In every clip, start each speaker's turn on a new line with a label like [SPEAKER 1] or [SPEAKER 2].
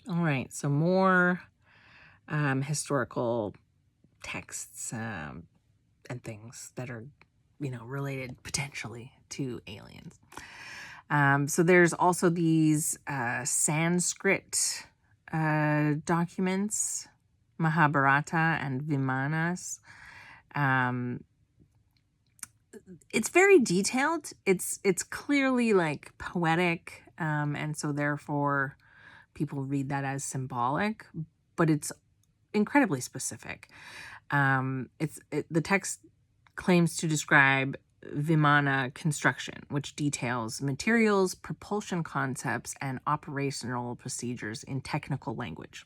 [SPEAKER 1] All right, so more historical texts and things that are, related potentially to aliens. So there's also these Sanskrit documents, Mahabharata and Vimanas. It's very detailed. It's clearly like poetic, and so therefore people read that as symbolic, but it's incredibly specific. The text claims to describe Vimana construction, which details materials, propulsion concepts, and operational procedures in technical language.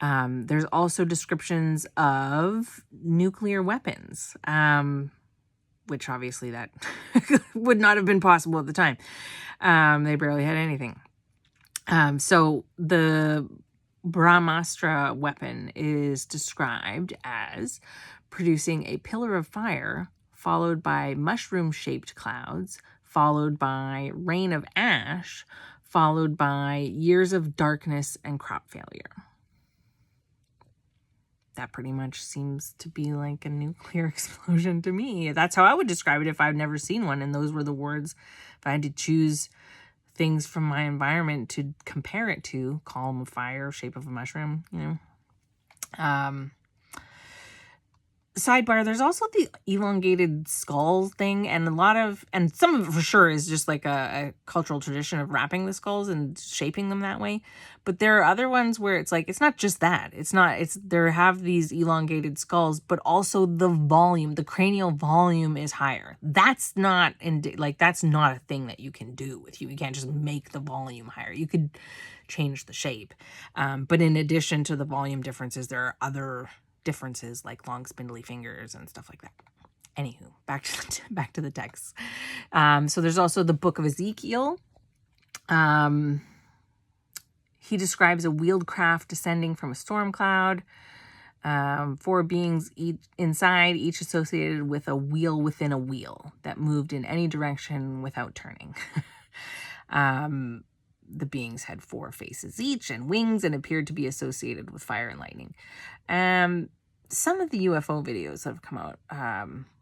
[SPEAKER 1] There's also descriptions of nuclear weapons, which obviously that would not have been possible at the time. They barely had anything. So the Brahmastra weapon is described as producing a pillar of fire followed by mushroom-shaped clouds, followed by rain of ash, followed by years of darkness and crop failure. That pretty much seems to be like a nuclear explosion to me. That's how I would describe it if I've never seen one. And those were the words, if I had to choose things from my environment to compare it to, column of fire, shape of a mushroom, Sidebar, there's also the elongated skull thing, and some of it for sure is just like a cultural tradition of wrapping the skulls and shaping them that way. But there are other ones where it's like, it's not just that. There have these elongated skulls, but also the cranial volume is higher. That's not that's not a thing that you can do with you. You can't just make the volume higher. You could change the shape. But in addition to the volume differences, there are other differences like long spindly fingers and stuff like that. Anywho, back to the text. So there's also the Book of Ezekiel. He describes a wheeled craft descending from a storm cloud. 4 beings inside, each associated with a wheel within a wheel that moved in any direction without turning. The beings had 4 faces each and wings and appeared to be associated with fire and lightning. Some of the UFO videos that have come out,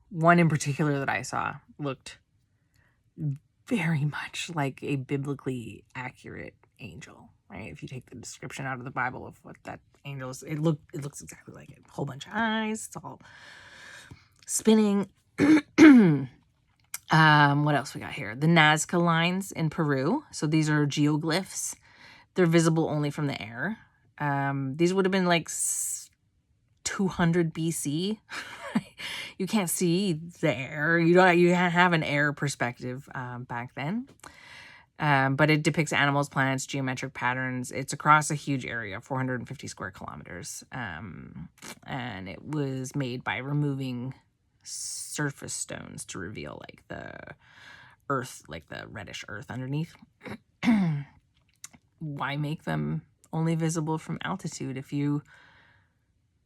[SPEAKER 1] one in particular that I saw looked very much like a biblically accurate angel, right? If you take the description out of the Bible of what that angel is, it looks exactly like it. A whole bunch of eyes, it's all spinning. What else we got here? The Nazca lines in Peru. So these are geoglyphs. They're visible only from the air. These would have been like 200 BC. You can't see the air. You can't have an air perspective back then. But it depicts animals, plants, geometric patterns. It's across a huge area, 450 square kilometers. And it was made by removing surface stones to reveal like the earth, like the reddish earth underneath. Why make them only visible from altitude if you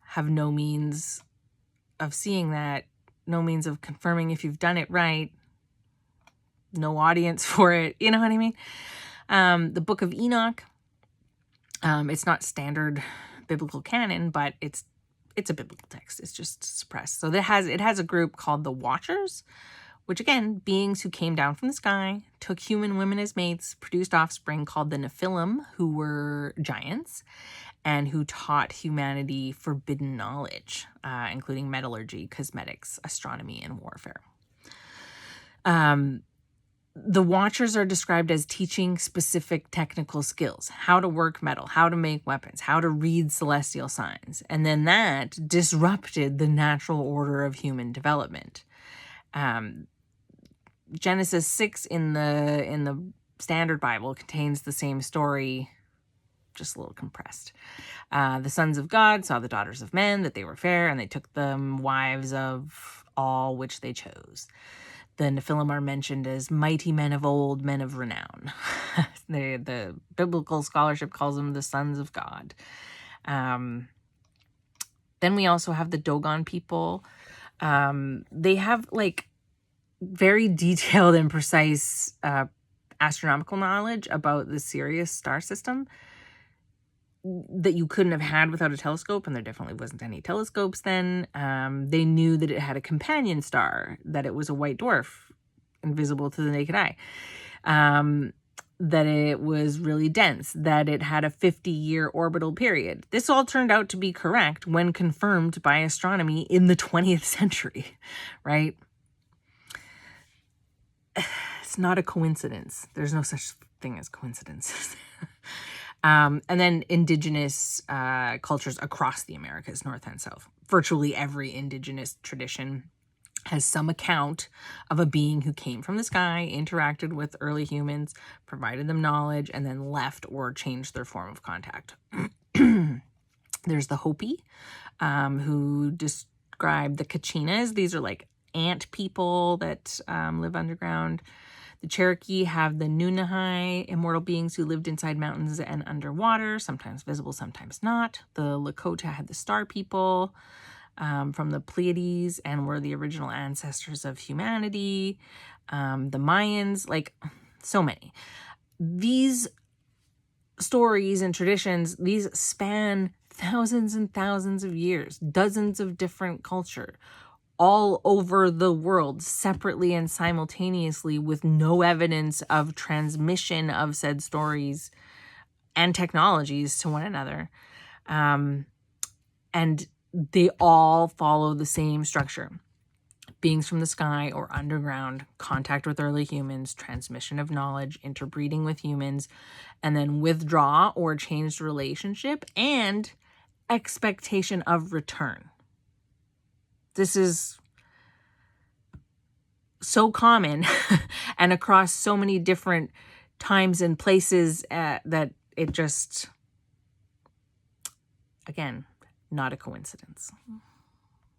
[SPEAKER 1] have no means of seeing that, no means of confirming if you've done it right, no audience for it, you know what I mean? The Book of Enoch, it's not standard biblical canon, but it's a biblical text. It's just suppressed. So it has a group called the Watchers, which again, beings who came down from the sky, took human women as mates, produced offspring called the Nephilim, who were giants, and who taught humanity forbidden knowledge, including metallurgy, cosmetics, astronomy, and warfare. The Watchers are described as teaching specific technical skills, how to work metal, how to make weapons, how to read celestial signs. And then that disrupted the natural order of human development. Genesis 6 in the Standard Bible contains the same story, just a little compressed. The sons of God saw the daughters of men, that they were fair, and they took them wives of all which they chose. The Nephilim are mentioned as mighty men of old, men of renown. The biblical scholarship calls them the sons of God. Then we also have the Dogon people. They have like very detailed and precise astronomical knowledge about the Sirius star system. that you couldn't have had without a telescope, and there definitely wasn't any telescopes then. They knew that it had a companion star, that it was a white dwarf, invisible to the naked eye, that it was really dense, that it had a 50-year orbital period. This all turned out to be correct when confirmed by astronomy in the 20th century, right? It's not a coincidence. There's no such thing as coincidences. And then indigenous cultures across the Americas, North and South. Virtually every indigenous tradition has some account of a being who came from the sky, interacted with early humans, provided them knowledge, and then left or changed their form of contact. There's the Hopi, who describe the Kachinas. These are like ant people that live underground. The Cherokee have the Nunahai, immortal beings who lived inside mountains and underwater, sometimes visible, sometimes not. The Lakota had the Star People from the Pleiades and were the original ancestors of humanity. The Mayans, like so many. These stories and traditions, these span thousands and thousands of years, dozens of different cultures, all over the world, separately and simultaneously, with no evidence of transmission of said stories and technologies to one another. And they all follow the same structure. Beings from the sky or underground, contact with early humans, transmission of knowledge, interbreeding with humans, and then withdraw or change relationship, and expectation of return. This is so common and across so many different times and places that it just, again, not a coincidence.